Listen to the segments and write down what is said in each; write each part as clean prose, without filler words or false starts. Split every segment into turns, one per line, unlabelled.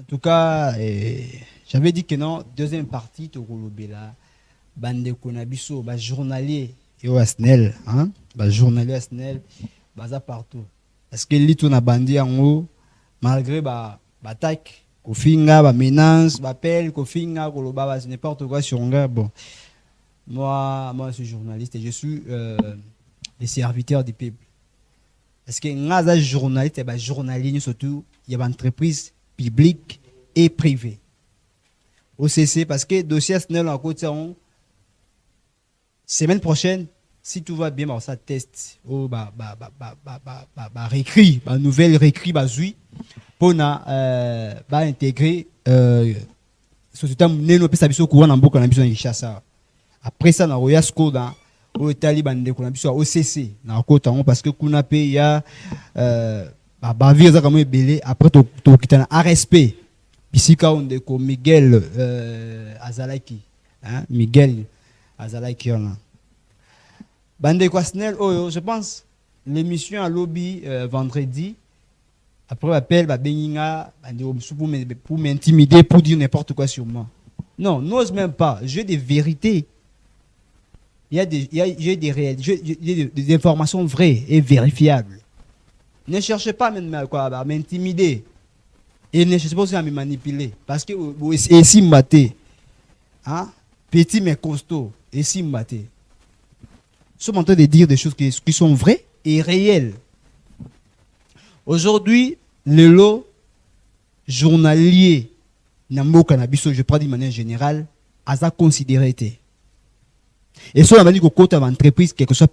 En tout cas, j'avais dit que non, deuxième partie, Tokolobela, bande konabiso, bah journalier, et au SNEL, hein, bah journalier SNEL, baza partout. Parce que l'ito na bandi en haut, malgré bah attaque, kofinga, bah menace, bah appel, kofinga, koloba, bah n'importe quoi sur un gars, bon. Moi, je suis journaliste et je suis le serviteur du peuple. Parce que ngaza journaliste, bah journalier surtout, il y a une entreprise publique et privée. OCC, parce que dossier SNEL en côté, semaine prochaine, si tout va bien, bah, ça teste. Oh, réécrit, nouvelle réécrit, zui, pour intégrer, société, nous peut s'habiller au courant dans beaucoup de après ça, on a eu score dans au Taliban de Konabis OCC, dans côté, parce que Kunape, il y a, bavir, ça comme belé, après, tu as un respect. Pisika, on est comme Miguel Azalaki, hein, Miguel Azalaki, Bande Kwasnel, je pense, l'émission à lobby vendredi, après l'appel, pour m'intimider, pour dire n'importe quoi sur moi. Non, n'ose même pas. J'ai des vérités. J'ai des informations vraies et vérifiables. Ne cherchez pas à m'intimider. Et ne cherchez pas aussi à me manipuler. Parce que si m'battez, hein, petit mais costaud, et si m'battez. Nous sommes en train de dire des choses qui sont vraies et réelles. Aujourd'hui, le lot journalier, je prends d'une manière générale, à considéré. Et ça, on a dit que côté d'entreprise, quelque soit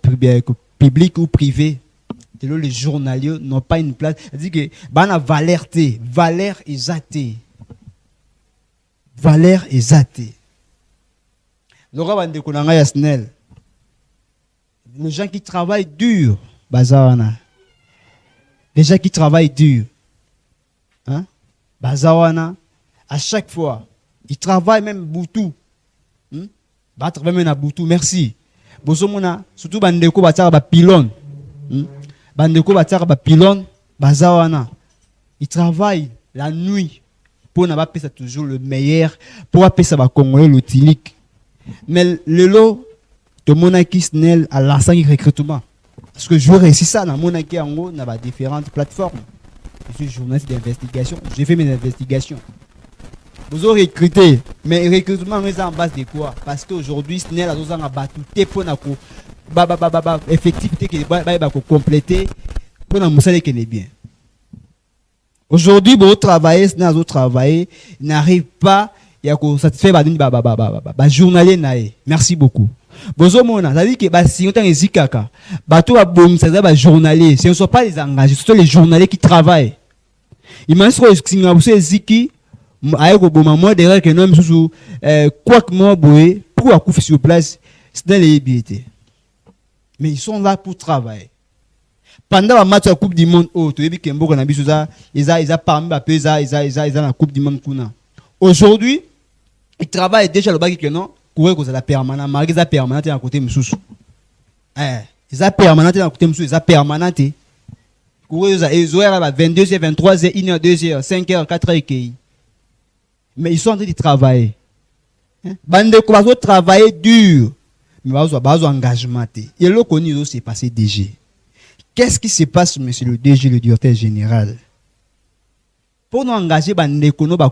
public ou privé, les journaliers n'ont pas une place. C'est-à-dire que valeur exatée. Valeur exatée. Les gens qui travaillent dur, bazawana. Les gens qui travaillent dur, hein, bazawana, à chaque fois, ils travaillent même boutou. Battre même à boutou, merci. Bosomona, surtout bandeko batara ba pylone. Bandeko batara ba pylone, bazawana. Ils travaillent la nuit pour n'avoir pas toujours le meilleur, pour appeler ça ba congolais l'utilique. Mais le lot de monarchie SNEL à l'ensemble recrutement. Parce que je réussis ça dans monarchie en haut, dans différentes plateformes. Je suis journaliste d'investigation, j'ai fait mes investigations. Vous aurez recruté, mais le recrutement est en base de quoi? Parce qu'aujourd'hui, SNEL a battu pour effectivité qui va compléter pour la moussale qui est bien. Aujourd'hui, vous travaillez, SNEL a travaillé, n'arrive pas à satisfaire les journaliers. Merci beaucoup. Bozomona, ça veut dire que si on est zikaka, bateau a bon, ça veut dire journaliers. Ce ne sont pas les engagés, ce sont les journaliers qui travaillent. Imagine si on a ziki. Aïko moi derrière que non sous quoi que moi boé pour accoucher sur place c'est dans les BT. Mais ils sont là pour travailler. Pendant la match de la Coupe du Monde, tu as vu que Mboka na biso ça, ils a parmi ba pesa, ils a la Coupe du Monde kuna. Aujourd'hui, ils travaillent déjà le bac que non, courir que ça la permanente, malgré ça permanente à côté msousu. Ils a permanente à côté msousu, ils a permanente. Courir ils ont à 22h, 23h, 1h, 2h, 5h, 4h. Mais ils sont en train de travailler. Bande de travailler dur. Mais ils ont un engagement. Et là, on s'est passé DG. Qu'est-ce qui se passe, monsieur le DG, le directeur général? Pour nous engager, bande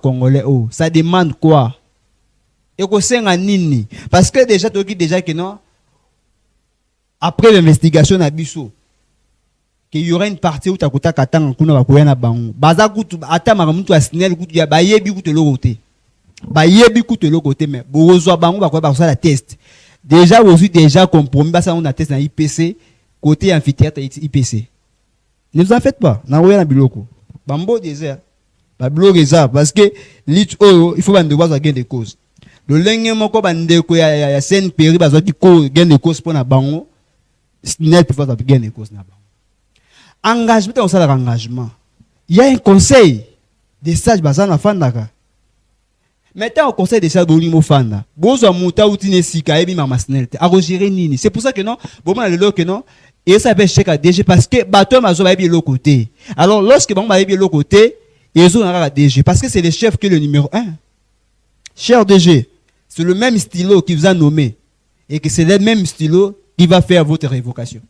Congolais, ça demande quoi? Et qu'on sait nini. Parce que déjà, tu dis déjà que non, après l'investigation à Bissau, qu'il y aura une partie où tu as coûté katang kuna bakoya na bango baza kutu ata makamutu a SNEL kutu ya bayebi kutu le côté bayebi kutu le côté mais bozwa bango bakoya ba la test déjà aussi déjà compromis ba ça on a test na IPC côté amphithéâtre IPC ne vous en faites pas na oya na biloko bambo désert ba bloquer ça parce que lit il faut bande bois gain de cause le lenge moko bande ko ya scène péri bazwa ki ko gain de cause pour na bango SNEL peut faire gain de cause na bango. Engagement, on sait l'engagement. Il y a un conseil des sages basés en Fandaka. Maintenant, au conseil des sages de Fanda, Bozo Mouta ou Tinesika, et Bima SNEL, à gérer Nini. C'est pour ça que non, bon, le que non, et ça fait chèque à DG parce que bateau mazo va bien l'autre côté. Alors, lorsque bon va bien l'autre côté, ils ont un DG. Parce que c'est le chef qui est le numéro 1. Cher DG, c'est le même stylo qui vous a nommé. Et que c'est le même stylo qui va faire votre révocation.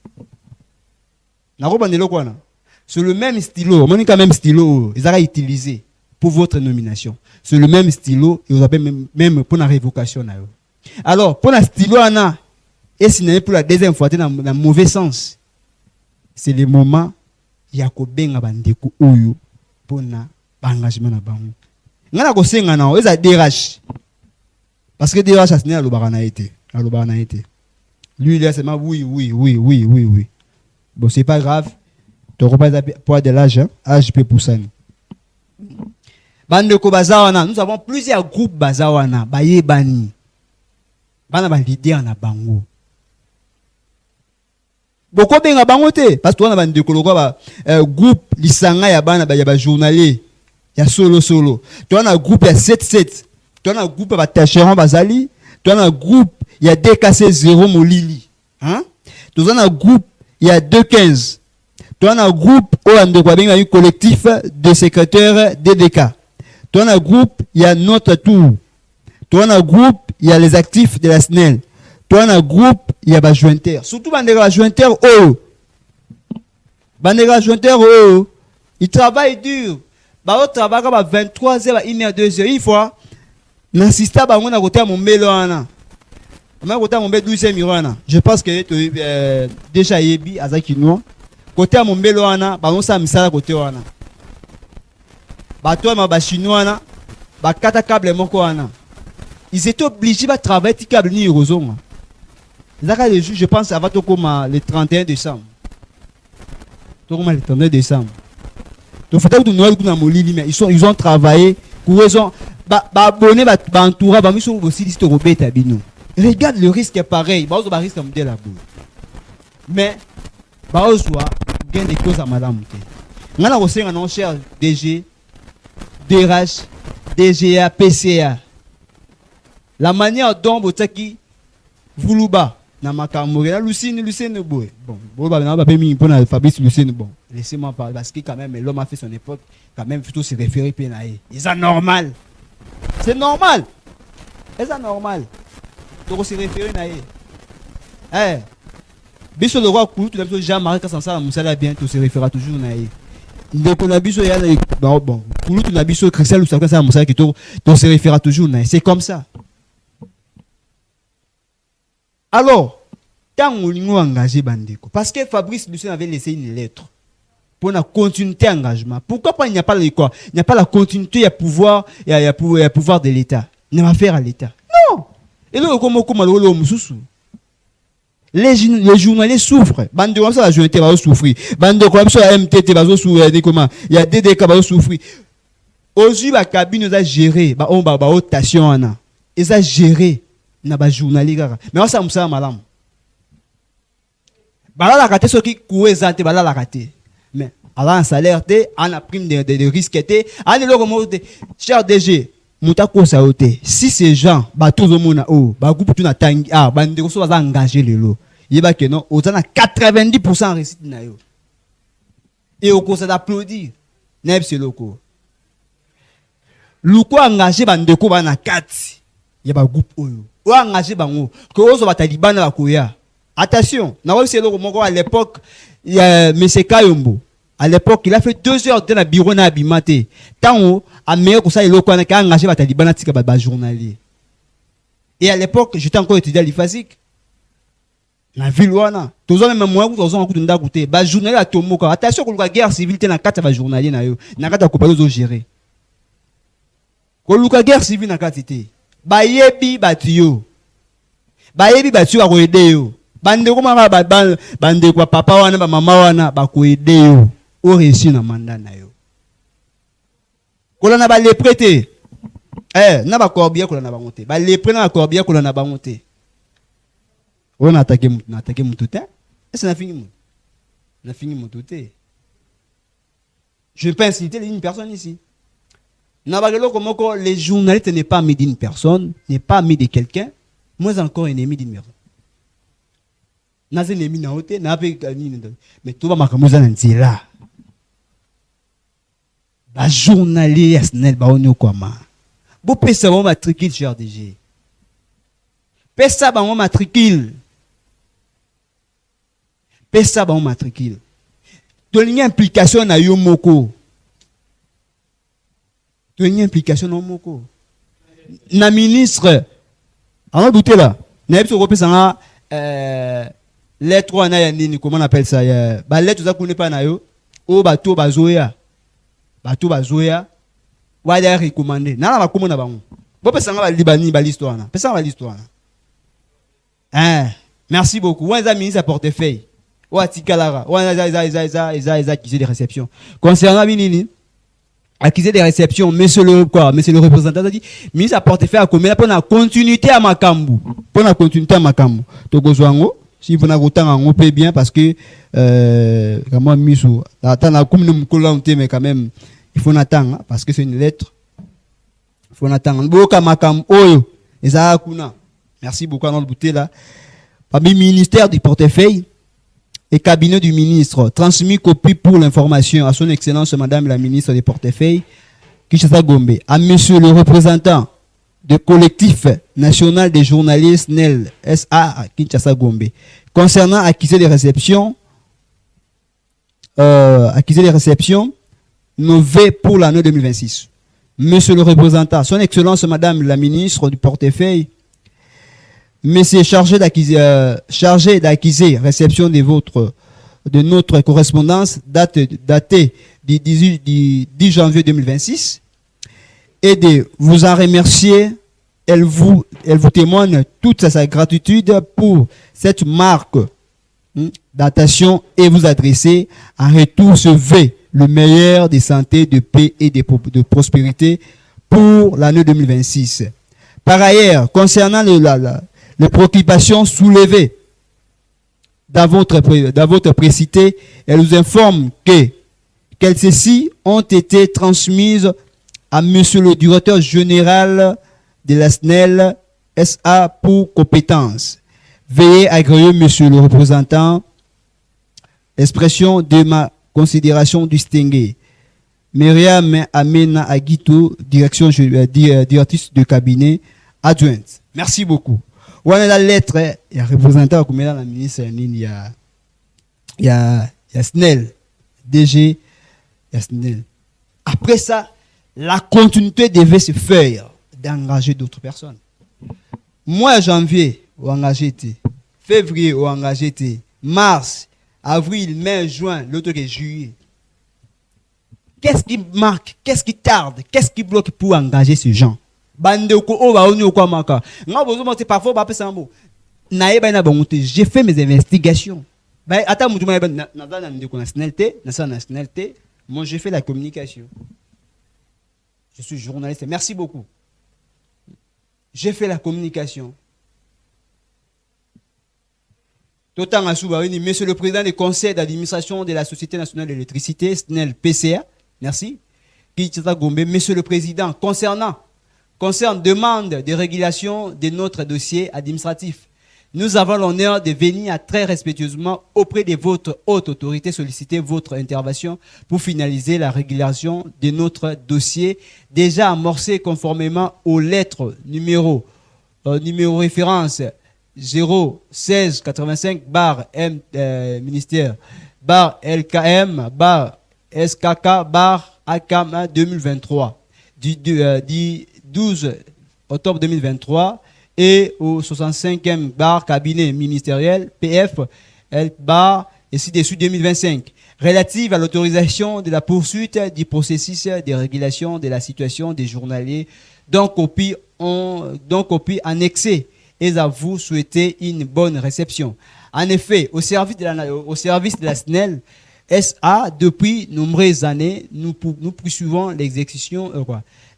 C'est le même stylo. On quand même stylo. Ils ont utilisé pour votre nomination. C'est le même stylo. Et vous avez même pour la révocation. Alors, pour la stylo, et si n'est pour la deuxième fois, dans le mauvais sens, c'est le moment il y a un bandeko oyo pour l'engagement na bango. Ngana ko senga na eza DRH. Parce que DRH a signé à l'Obarana été. Lui, il a seulement oui. Bon, c'est pas grave. Tu n'auras pas poids de l'âge, hein? Âge peut pousser. Bandeko Bazawana, nous avons plusieurs groupes Bazawana, Baye Bani. Bana ba leader na bango. Beaucoup benga bango te parce que on a bandeko lokwa ba groupe lisanga ya bana ba journalier ya solo. Tu as un groupe ya 7-7. Tu as un groupe ba Tacheron Bazali, tu as un groupe il y a DKC 0 Molili. Hein? Tu as un groupe il y a 2-15. Tu as un groupe où on a un collectif de secrétaires DDK. Tu as un groupe, il y a notre tour. Tu as un groupe, il y a les actifs de la SNEL. Tu as un groupe, il y a des jointeurs. Surtout les jointeurs, ils travaillent dur. Ils travaillent comme 23h, 1h, 2h. Une fois, n'assiste pas à côté mon mélo. Je pense que déjà yebi azakino côté mon mbelo wana ba onsa misala côté wana ba toi ma ba chinois na ba kata câble moko wana ils étaient obligés de travailler ti câble ni rozonga zaka le jour je pense avant to comme le 31 décembre to comme le 31 décembre to fata to Noël kuna molili mais ils ont travaillé pour raison ba abonné ba entoura ba miso aussi liste robeta bino. Regarde le risque est pareil. Bah, on va risque de la boue. Mais, bah, on soit gain des causes à madame. On a aussi un cher DG, DRH, DGA, PCA. La manière dont vous avez Voulouba, Namakamore, Lucine, bon, bon, bah, on va pas mis pour Fabrice Lucine, bon, laissez-moi parler, parce que quand même, l'homme a fait son époque, quand même, plutôt se référer pénaï. Et ça, normal. C'est normal. Et ça, normal. Donc, on se réfère à eux. Biso le roi Koulou, tu l'as Jean-Marie Kassansa, Moussala bien, tu se référera toujours à eux. Donc, on a biso, il y a bon, Koulou, tu l'as biso, Christian, ou ça, Moussala qui se référera toujours à eux. C'est comme ça. Alors, quand on a engagé Bandeko, parce que Fabrice Lucien avait laissé une lettre pour la continuité d'engagement. Pourquoi pas il n'y a pas le quoi? Il n'y a pas la continuité, il y a pouvoir, il y a pouvoir de l'État. Il n'y a pas affaire à l'État. Non! Et là, les journalistes souffrent. Bande de comme ça, la journée va souffrir. Bande de comme ça, la MTT va souffrir. Il y a DDK va souffrir. Aujourd'hui, la cabine nous a géré. On va rotation. Ils ont géré. Na journalistes. Mais on s'en sert madame. Bala la raté ce qui courait zante bala la raté. Mais à un salaire on a prime de risque allez le cher DG. Si ces gens, tout le monde groupe tout tangi bande so va engager le lot. Il va que non, on a 90% réussite na yo. Et au cause d'applaudir. Neb c'est loko. Luko engagé bande ko ba na 4. Il y a groupe oyo. O engagé bango que ozo ba talibana ba koya. Attention, na wa c'est loko moko à l'époque il y a monsieur Kayombo. À l'époque, il a fait 2 heures dans le bureau na abimate. Tant à meilleur que ça, il a engagé les talibans à journalier. Et à l'époque, j'étais encore étudiant à l'IFASIC. Dans la ville, tous les mêmes mois, tous les gens qui ont écouté, journalier à Tomoka. Attention, que la guerre civile, dans 4 journaliers, na 4 compagnies gérer. Que la guerre civile, na 4 été. Yebi batio. Yebi batio à aider yo. Bande ko mama bande ko papa wana ba mama wana ba ko aider yo. O réussi na mandat na yo. Kolana ba les prêter. Na ba corbier kolana ba monter. Ba les prêter na corbier kolana ba monter. On a attaqué mon tout temps. Et ça n'a fini mon. Na fini mon tout temps. Je ne peux pas inciter une personne ici. Na ba gelo comme les journalistes n'est pas ami d'une personne, n'est pas ami de quelqu'un, moins encore ennemi d'une personne. Naze ennemi na hote na pe mais tout va makamuza na nzela. ba journalier SNEL ba oni okoma. Bo pesa mo matricule cher DG. Pesa ba mo matricule. Pesa ba mo matricule. Tolini implication na yo moko. Tolini implication na moko. Na ministre. On douté là. Na yebso ko pesa nga lettre wana ya nini, comment on appelle ça, ba lettre za kune pa na yo o bato bazoya wa da recommander na ba komona bango bo pesa nga ba libani ba l'histoire na pesa ba l'histoire na merci beaucoup wa za ministre portefeuille wa tikalara wa za accusé de réception concernant binini accusé de réception monsieur le représentant a dit ministre portefeuille a commis pour la continuité à makambu to kozwango si vous n'avez autant en paie bien parce que comment miso attendre comme nous collant mais quand même il faut attendre parce que c'est une lettre il faut attendre boka makam oyo eza kuna merci beaucoup dans le bouté là parmi ministère du portefeuille et cabinet du ministre transmis copie pour l'information à son excellence madame la ministre des portefeuilles Kinshasa Gombe à monsieur le représentant de collectif national des journalistes NEL SA à Kinshasa Gombe concernant accusé de réception nové pour l'année 2026. Monsieur le représentant, son excellence madame la ministre du portefeuille, monsieur chargé d'acquiser réception de notre correspondance datée du 10 janvier 2026 et de vous en remercier. Elle vous témoigne toute sa gratitude pour cette marque d'attention et vous adresser en retour ce vœu, le meilleur des santé, de paix et de prospérité pour l'année 2026. Par ailleurs, concernant les préoccupations soulevées dans votre précité, elle nous informe que celles-ci ont été transmises à monsieur le directeur général de la SNEL SA pour compétence. Veuillez agréer, monsieur le représentant, l'expression de ma considération distinguée. Myriam Amena Aguito, directrice de cabinet adjointe. Merci beaucoup. On a la lettre, il y a un représentant comme la ministre, il y a SNEL, DG, il y a SNEL. Après ça, la continuité devait se faire d'engager d'autres personnes. Moi, janvier, ou engagé février, ou engagé mars, avril, mai, juin, l'autre est juillet. Qu'est-ce qui marque, qu'est-ce qui tarde, qu'est-ce qui bloque pour engager ces gens? J'ai fait mes investigations. Moi, j'ai fait la communication. Je suis journaliste. Merci beaucoup. J'ai fait la communication. Monsieur le président du conseil d'administration de la Société nationale de l'électricité, SNEL PCA, merci. Monsieur le président, concerne demande de régulation de notre dossier administratif. Nous avons l'honneur de venir très respectueusement auprès de votre haute autorité solliciter votre intervention pour finaliser la régulation de notre dossier déjà amorcé conformément aux lettres numéro référence 01685 /M ministère /LKM /SKK /AKM 2023 du 12 octobre 2023 et au 65e cabinet ministériel PF L et ci-dessus 2025 relative à l'autorisation de la poursuite du processus de régulation de la situation des journaliers dont copie annexée et à vous souhaiter une bonne réception. En effet, au service de la SNEL SA, depuis nombreuses années, nous poursuivons l'exécution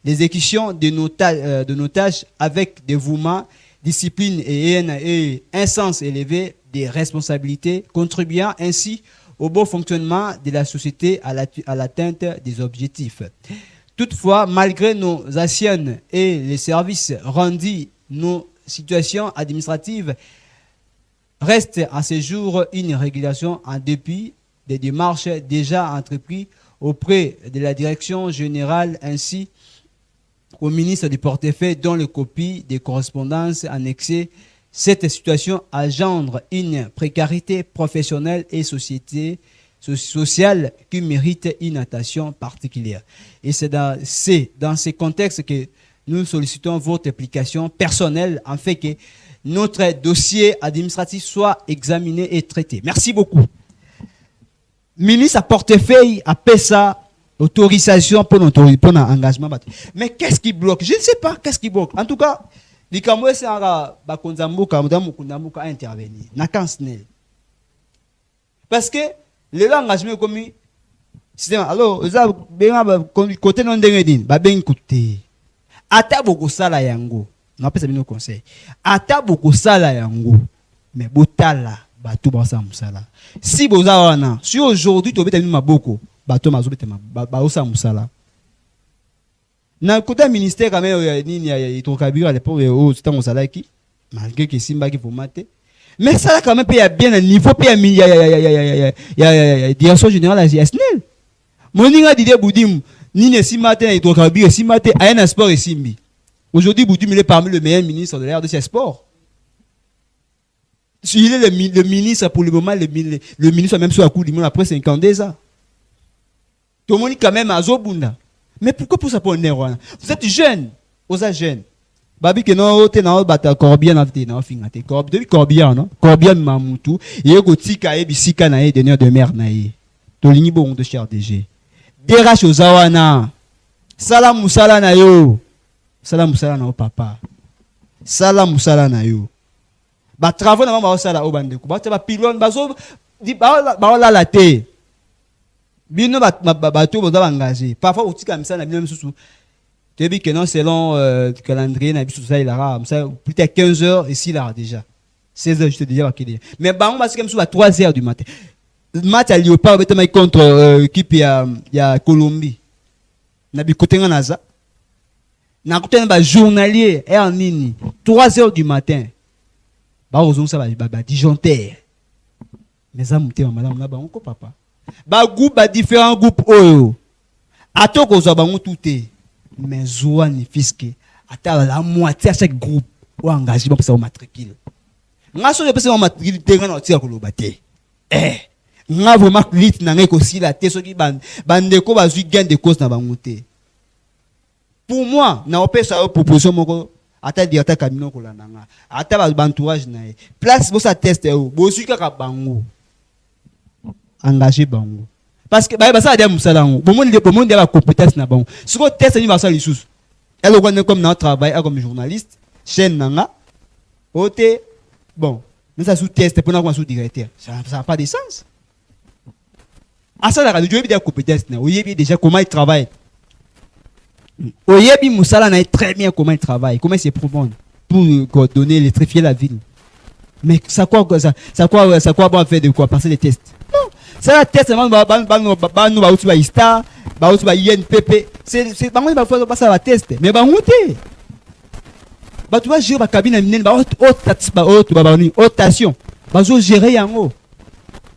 de nos tâches avec dévouement, discipline et un sens élevé des responsabilités, contribuant ainsi au bon fonctionnement de la société à l'atteinte des objectifs. Toutefois, malgré nos actions et les services rendus, nos situations administratives restent à ce jour une régulation en dépit des démarches déjà entreprises auprès de la direction générale ainsi au ministre du portefeuille dont les copies des correspondances annexées. Cette situation engendre une précarité professionnelle et sociale qui mérite une attention particulière. Et c'est dans ces contextes que nous sollicitons votre application personnelle en fait que notre dossier administratif soit examiné et traité. Merci beaucoup. Ministre à portefeuille a fait ça, autorisation pour notre engagement. Mais qu'est-ce qui bloque? Je ne sais pas qu'est-ce qui bloque. En tout cas, les Camerounais c'est un bakonzambuka a intervenir. Parce que le engagement comme alors côté non dengedin ba ben côté ata boko sala yango na pesa bino conseil ata boko sala yango mais botala bato ba sa musala si boza wana si aujourd'hui to beta bino maboko bato mazo beta ba osa musala na côté ministère quand même nini ya hydrocarbures à l'époque au temps musala qui malgré que simba qui faut mater. Mais ça quand même paye bien un niveau paye direction générale à SNEL. Moninga Didier Boudim ni ne si matin hydrocarbures si matin à un sport et simbi. Aujourd'hui Boudim il est parmi les meilleurs ministres de l'ère de ces sports. Il est le ministre pour le moment le ministre même sur la Coupe du monde après 52 ans. Tout le monde quand même à Zobunda. Mais pourquoi pour ça pour un vous êtes jeune, vous êtes jeune. Babi que non te na bata Corbien na te na finga te Corbien non Corbien Mamutu et ko tika e bisika na e donneur de mer na e to lingi bon de cher DG DRH ozawana sala musala na yo papa sala musala na yo ba travaux na ba sala o bande ko ba te ba pylone bazo di ba la te bino ba to bo za engagé parfois o tika misala na bino misusu. Tu as vu que non, selon le calendrier, il aura peut-être 15 heures ici là déjà. 16 heures, je te déjà marqué. Mais bah, on va se comme à 3 heures du matin. Le match à Léopard contre l'équipe il y a Colombie. On a vu côté en Aza. On a côté un journalier et en ligne. 3 heures du matin. Bah, aux ça va disjoncter. Mais ça, madame, on a encore papa. Bah, groupe, différents groupes. Oh, à toi, qu'on soit tout est. Mais Zouane fisqué à la moitié à chaque groupe ou engagement pour ça au matricule. Nga so de au matricule terrain na tia ko lobate. Nga vraiment lit na ngeko si la te so ki bande ko bazui gain de cause na bangote. Pour moi, na opesa proposition moko ata directeur cabinet ko lananga. Ata ba entourage na e. Place bo sa test e o. Bo su ka bango. Engagé bango. Parce que bah ça a des moussalango. Bon monde a la compétence na bon. Ce qu'on teste ni va ça les sous. Elle on comme notre travail comme journaliste, chaîne nanga. Oté bon, mais ça sous test pour nous sous directeur. Ça n'a pas de sens. À ça la radio il y a des compétences na. Oyebi déjà comment il travaille. Oyebi moussala na très bien comment il travaille, comment il se promène pour coordonner, électrifier la ville. Mais ça quoi bon faire de quoi passer les tests. C'est la tête seulement nous va utiliser star va utiliser INPP c'est bango va faire passer la test mais bango te ba tu vas gérer la cabine minene ba rotation ba zo gérer yango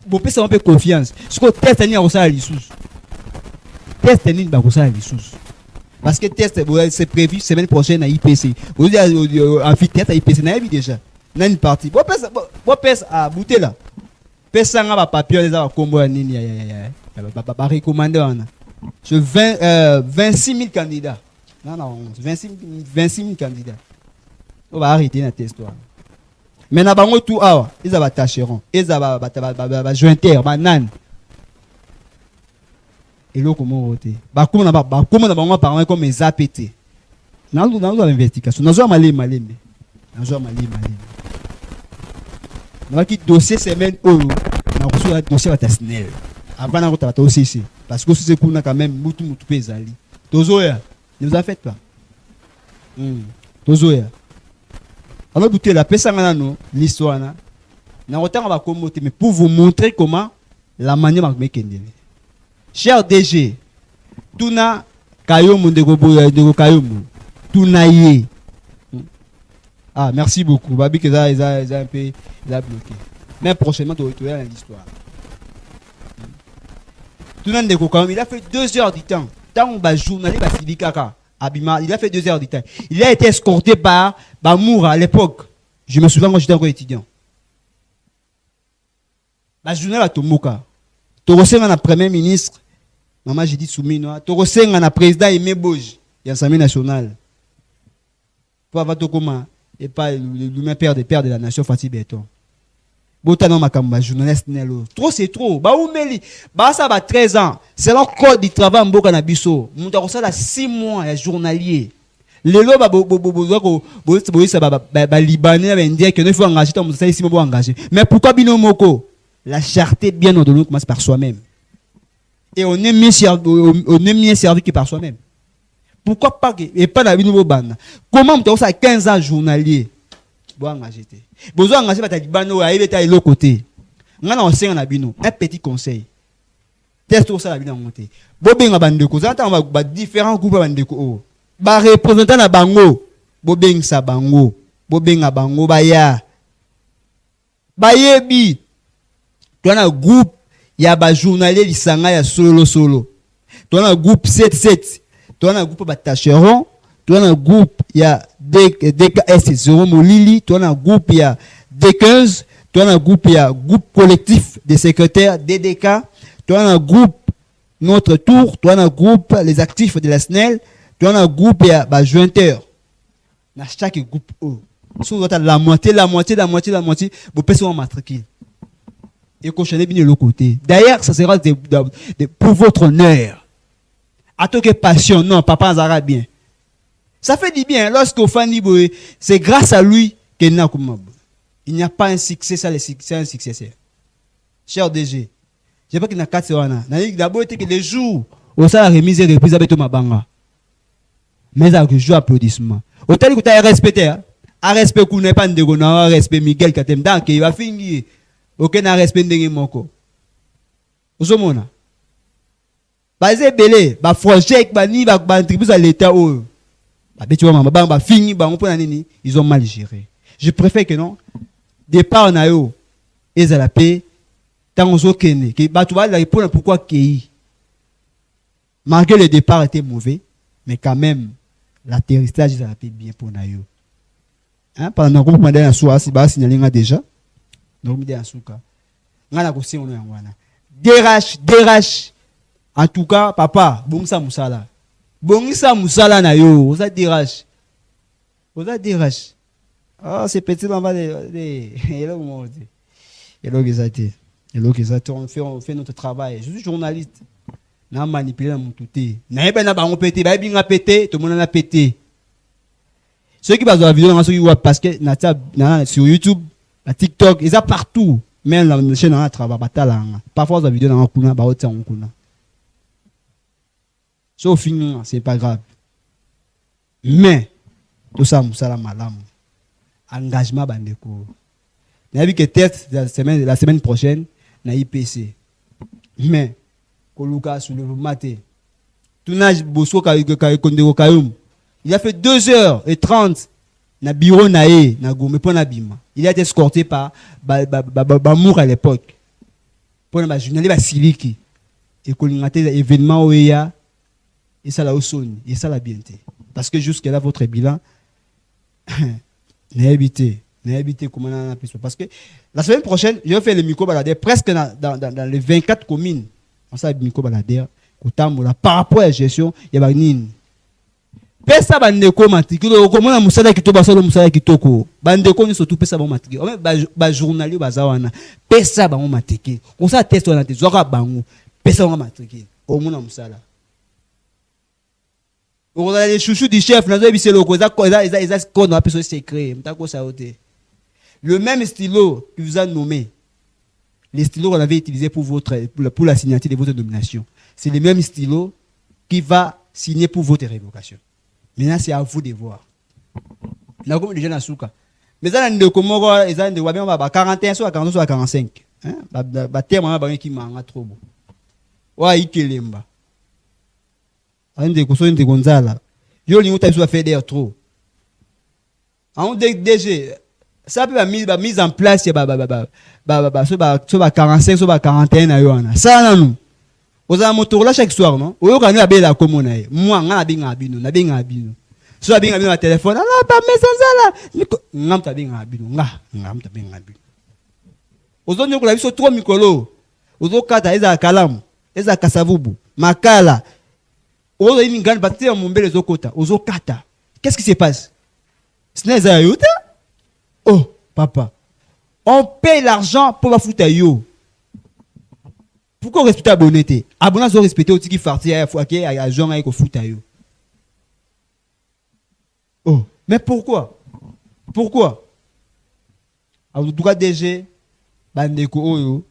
bon peut ça un peu confiance ce que test ni a ça lisous test ni ba ça lisous parce que test c'est prévu semaine prochaine à IPC vous amphithéâtre à IPC na déjà na une partie bon pèse à bouter là pesanga ba papier les a combo nini ba recommander on je 26 000 candidats non 26 000 candidats on va arrêter na test toi mais na bango tout awa ils va tâcheront ils va jointer banane et là comment voter ba comment na bango par comme les APT na l'investigation na zo malé na zo malé qui dossier semaine où on a reçu un dossier à SNEL avant on a aussi parce que c'est qu'on a quand même mutu pesali tozoya ne vous en faites pas tozoya alors bouter la pesa ngana no l'histoire na autant on va commoter mais pour vous montrer comment la manière ma mekendele cher DG tuna kayomu ndeko boya ndeko kayomu tuna yé. Ah, merci beaucoup. Babi que ça, ils a un peu bloqué. Mais prochainement, tu vas dans l'histoire. Tout le monde quand même, il a fait 2 heures du temps. Tant que journaliste va Sylvie Kaka, Abima, il a fait 2 heures du temps. Il a été escorté par Bamoura à l'époque. Je me souviens quand j'étais encore étudiant. La journée à Tomoka. Torosenga na premier ministre. Maman, j'ai dit Soumino. Torosenga na président Aimé Boj. Il y a l'Assemblée nationale. Pour avoir tout comment. Et pas le père de la nation, Fatih Béton. Botano Makamba, journaliste Nelo. Trop, c'est trop. Bah, où meli. Bah, ça va 13 ans. C'est leur code du travail en Boka Nabiso. Mouta ça là 6 mois, il y a journalier. Les lois, Libanais, Indien, qu'il faut engager, tant que 6 mois pour engager. Mais pourquoi Binomoko? La charité bien ordonnée commence par soi-même. Et on est mieux servi que par soi-même. Pourquoi pas? Et pas la Binomo Banda. Comment on a 15 ans journalier? Bon engagé. Besoin engager par Talibano à l'autre côté. On a un petit conseil. Test ça la Bino monté. Bobeng Bandeko. Ça a différents groupes Bandeko. Ba représentant na bango. Bobeng sa bango. Bobeng bango baya. Bayebi. Tu as un groupe, il y a un journalier qui s'engage solo. Tu as un groupe 7-7. Tu as un groupe Batacheron. Tu as un groupe, il y a DKS 0 Molili. Tu as un groupe, il y a D15. Tu as un groupe, il y a groupe collectif des secrétaires DDK. Tu as un groupe Notre Tour. Tu as un groupe les actifs de la SNEL. Tu as un groupe, il y a jointeur. Dans chaque groupe, si vous avez la moitié, vous pouvez se matriculer. Et cochonner bien de l'autre côté. D'ailleurs, ça sera pour votre honneur. À tout que passion, non, papa Zara bien. Ça fait du bien. Lorsqu'au Fanny, c'est grâce à lui qu'il n'a comme il n'y a pas un succès, ça c'est un succès. Cher DG, je sais pas qu'il n'a 4 ans. D'abord, que les jours où ça a remis et reprise avec Thomas Banga. Mais avec jour applaudissement. Autant que tu as respecté, à respect qu'on n'est pas de gona, respect Miguel Katem, donc il va finir. Aucun respect de Moko. Vous avez vu? Basé belé, ba projet, ba ni ba tribu à l'état où. Ba tu vois maman, ba fini, ba on peut nani, ils ont mal géré. Je préfère que non. Départ na yo, ils à la paix. Tant on zo kene, que ba tu vas répondre pourquoi kei. Malgré le départ était mauvais, mais quand même l'atterrissage ils à la paix bien pour na yo. Hein, pendant qu'on m'a dit un soir, si ba signaler déjà. Donc, DRH. En tout cas, papa, Bongsa Moussala. Bongsa Moussala na yo, vous êtes DRH. Vous êtes DRH. Ah, c'est petit, on va les. On fait notre travail. Je suis journaliste. N'a manipulé dans mon touté. N'a pas pété, n'a pété, tout le monde a pété. Ceux qui passent la vidéo, ceux qui voient parce que sur YouTube, à TikTok, ils sont partout. Même la chaîne a travaillé. Parfois, la vidéo dans un coup, sauf fin, c'est pas grave. Mais, tout ça, Moussala Malam. Engagement, bandeko. N'a vu que test la semaine prochaine, na IPC. Mais, Koluka, sous le maté. Tout nage, Bosso, il a fait 2h30 na bureau nae na gome pour na bima. Il a été escorté par Bamour à l'époque. Pour na journaliste ba siliki. Et kolingate événement oya et ça la osoni et ça la bienté. Parce que jusque là votre bilan n'a habité comment on a appelé ça. Parce que la semaine prochaine, je vais faire le micro balader presque dans les 24 communes. On s'est micro balader par rapport à la gestion, il y a une pesa bandeko matricule komona musala kitoko basalo musala kitoko bandeko ni surtout pesa ba matricule ba journalier bazawana pesa ba matricule on ça test on a te zoka bango pesa ba matricule omona musala on a les chouchous du chef nazo ebiselo ko za ko na pesa secret mtako ça ote le même stylo que vous a nommé les stylos qu'on avait utilisé pour la signature de votre nomination c'est le même stylo qui va signer pour votre révocation. Maintenant, c'est à vous de voir. Nous avons déjà dans mais ça, nous avons 41, soit 42, soit 45. Terme, qui m'a trop beau. Ouais, il est là. On est de Gonzala. Je l'ai fait d'ailleurs trop. On DG. Ça peut être mis en place. Soit 45, soit 41. Ça, nous. Vous avez moto là chaque soir, non? Ou vous avez la commune. Moi, on a bien abino, on a bien abino. So bien abino à téléphone, ah pas message là. Ngam ta bien abino, ngam ta bien abino. Vous avez la vie sur 3 mikolo. Vous avez kata eza kalamu, eza kasavubu, makala. Vous avez une grande bataille en Mumbai les okota, vous avez kata. Qu'est-ce qui se passe? Ce n'est pas ça. Oh, papa. On paye l'argent pour la foutre à yo. Pourquoi respecter la bonneté? Abonnez vous respecter aussi qui farti à gens avec au foot à yo. Oh, mais pourquoi? Pourquoi? En tout cas, DG, bandeko oyo,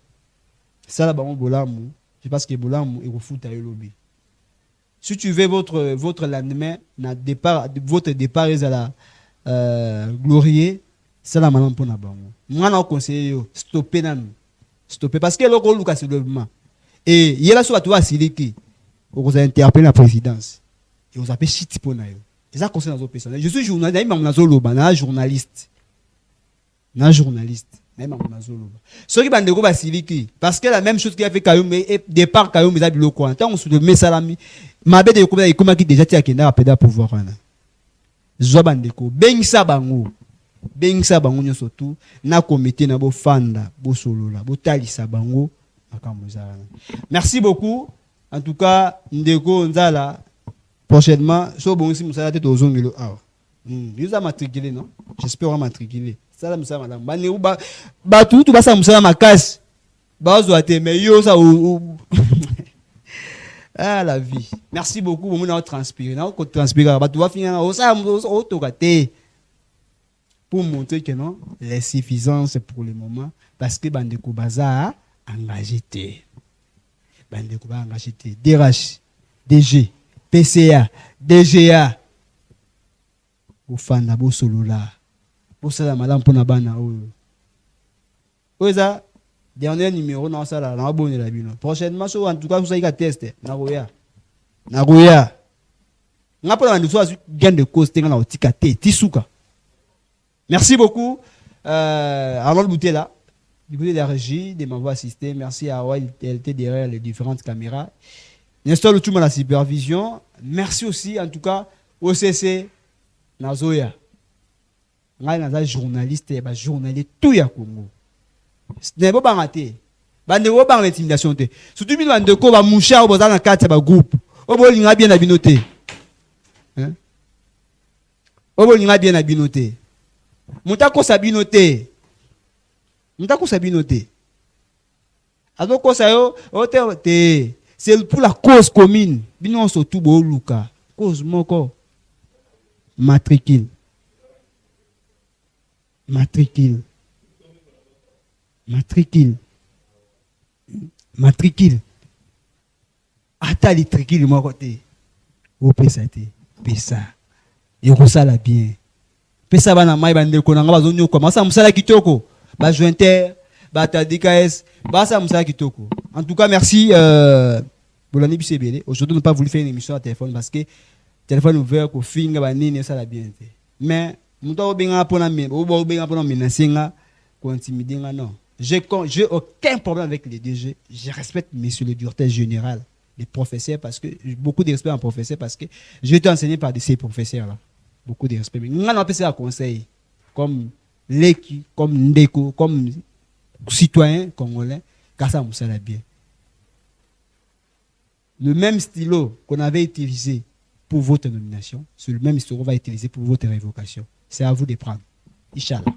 ça là, bon bolamu. Je pense que bolamu et au foot à yo lobby. Si tu veux votre lendemain, votre départ est à la glorier, c'est la maman pour n'abango. Moi, je conseille stopper nan, stopper parce que le rôle Lucas c'est le moment. Et il y a là soit toi Siliki, vous avez interpellé la présidence et vous avez shit pour naïo. Et ça concerne nos personnes. Je suis journaliste, même na zoloba, na journaliste, même na zoloba. Ceux qui bandeko ba Siliki, parce que la même chose qui a fait Kayoum et départ Kayoum ils a biloko. Tant on se le met salami, ma bête de Kouma et Kouma qui déjà tient qui n'a pas de pouvoir là. Zobandeko, bengisa bango. Bengisa bango nyo surtout na comité na bo fanda, bo solola, bo talisa bango. Merci beaucoup. En tout cas, Ndeko Nzala, prochainement, so bon si Moussa tête aux ongles. Ils ont matriculé, non? J'espère matriculé. Ça là, Moussa madame. Bah tout ça Moussa ma casse. Bah zoate mais yo ça ah la vie. Merci beaucoup. Bon, on a transpiré. On a transpiré. Bah tu vas finir ça au gâté. Pour montrer que non, l'insuffisance pour le moment parce que Bandeko Baza engagé. Bandeko ba engagé. DRH, DG, PCA, DGA. Au fanda bo solo là. Pour ça madame pour na bana oyo. Oza dernier numéro dans ça là, na bonne la bino. Prochainement so en tout cas vous allez tester na roya. Na roya. Nga pour na so gain de cause tenga na otika te tisuka. Merci beaucoup. Arnaud Boutela, du côté de la régie, de m'avoir assisté. Merci à Roy, elle était derrière les différentes caméras. Nestor Lutum à la supervision. Merci aussi, en tout cas, au CC, Nazoya. Nazoya, journaliste, journaliste, tout ya Congo. Ce n'est pas raté. Bande wo bang l'intimidation te. Surtout bi bande ko ba moucha au dans carte ba groupe. Obo linga bien abinoté. Hein? Obo linga bien abinoté. Moutako sabinoté. Moutako sabinoté. Adoko sayo ote c'est pour la cause commune. Bino surtout bo luka. Cause moko matricule. Matricule. Matricule. Matricule. Ata li tricule mo côté. O pesa te. Pesa. Et rosala bien. Pesa bana mai bande ko na ngaba zonyo ko. Masa musala kitoko. Ba jointer, ba tadikaes, ba sa musala kitoko. En tout cas, merci Bolani Bisebele. Aujourd'hui, on n'a pas voulu faire une émission à téléphone parce que téléphone ouvert ko finga ba nini ça la bien. Mais muto obenga pona me, obenga pona menacinga ko intimider nga non. J'ai aucun problème avec les DG. Je respecte monsieur le directeur général, les professeurs parce que beaucoup de respect en professeur parce que j'ai été enseigné par ces professeurs là. Beaucoup de respect. Mais on a appelé ça un conseil comme Leki, comme Ndeko, comme citoyen congolais, car ça me sert bien. Le même stylo qu'on avait utilisé pour votre nomination, c'est le même stylo qu'on va utiliser pour votre révocation. C'est à vous de prendre. Inch'Allah.